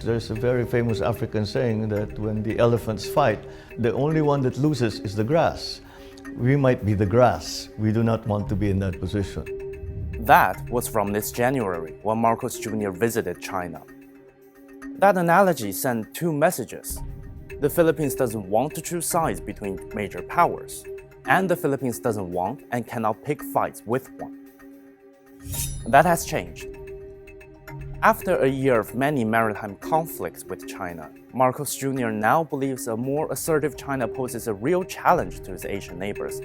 There's a very famous African saying that when the elephants fight, the only one that loses is the grass. We might be the grass. We do not want to be in that position. That was from this January when Marcos Jr. visited China. That analogy sent two messages. The Philippines doesn't want to choose sides between major powers, and the Philippines doesn't want and cannot pick fights with one. That has changed. After a year of many maritime conflicts with China, Marcos Jr. now believes a more assertive China poses a real challenge to his Asian neighbors.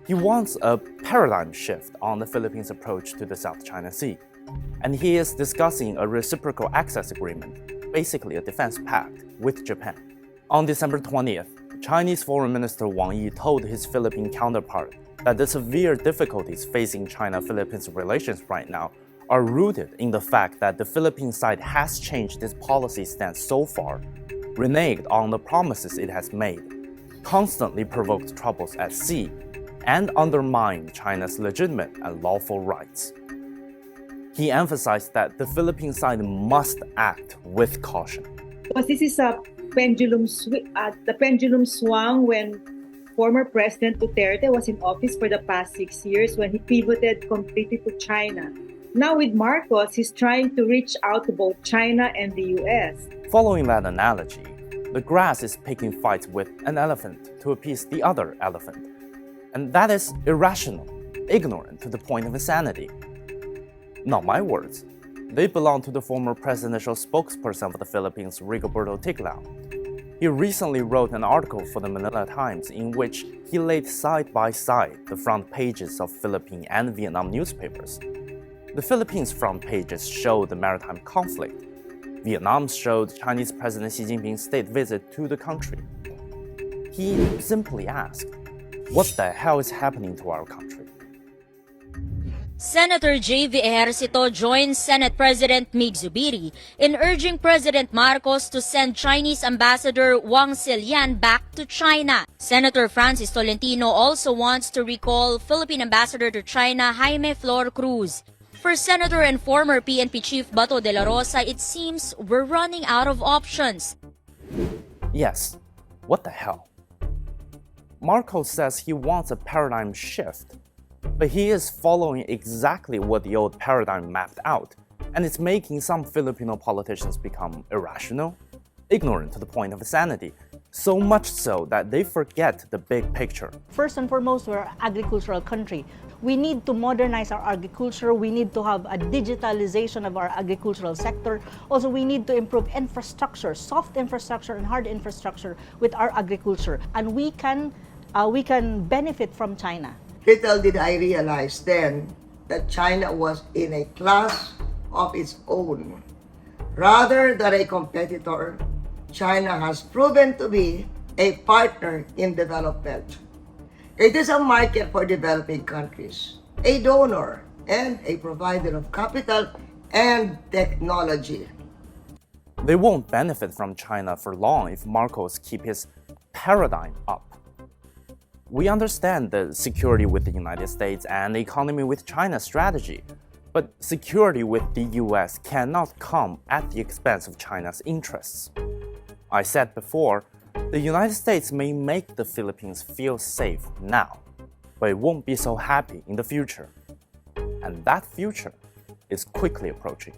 He wants a paradigm shift on the Philippines' approach to the South China Sea, and he is discussing a reciprocal access agreement, basically a defense pact, with Japan. On December 20th, Chinese Foreign Minister Wang Yi told his Philippine counterpart that the severe difficulties facing China-Philippines relations right now are rooted in the fact that the Philippine side has changed its policy stance so far, reneged on the promises it has made, constantly provoked troubles at sea, and undermined China's legitimate and lawful rights. He emphasized that the Philippine side must act with caution. Because this is a the pendulum swung when former President Duterte was in office for the past 6 years when he pivoted completely to China. Now with Marcos, he's trying to reach out to both China and the US. Following that analogy, the grass is picking fights with an elephant to appease the other elephant. And that is irrational, ignorant to the point of insanity. Not my words. They belong to the former presidential spokesperson for the Philippines, Rigoberto Tiglao. He recently wrote an article for the Manila Times in which he laid side by side the front pages of Philippine and Vietnam newspapers. The Philippines' front pages showed the maritime conflict. Vietnam showed Chinese President Xi Jinping's state visit to the country. He simply asked, what the hell is happening to our country? Senator J.V. Ejercito joined Senate President Mig Zubiri in urging President Marcos to send Chinese Ambassador Wang Zelian back to China. Senator Francis Tolentino also wants to recall Philippine Ambassador to China Jaime Flor Cruz. For Senator and former PNP Chief Bato de la Rosa, it seems we're running out of options. Yes, what the hell? Marcos says he wants a paradigm shift, but he is following exactly what the old paradigm mapped out, and it's making some Filipino politicians become irrational, ignorant to the point of insanity, so much so that they forget the big picture. First and foremost, we're an agricultural country. We need to modernize our agriculture. We need to have a digitalization of our agricultural sector. Also, we need to improve infrastructure, soft infrastructure and hard infrastructure with our agriculture. And we can benefit from China. Little did I realize then that China was in a class of its own. Rather than a competitor, China has proven to be a partner in development. It is a market for developing countries, a donor, and a provider of capital and technology. They won't benefit from China for long if Marcos keeps his paradigm up. We understand the security with the United States and the economy with China strategy, but security with the US cannot come at the expense of China's interests. I said before, the United States may make the Philippines feel safe now, but it won't be so happy in the future. And that future is quickly approaching.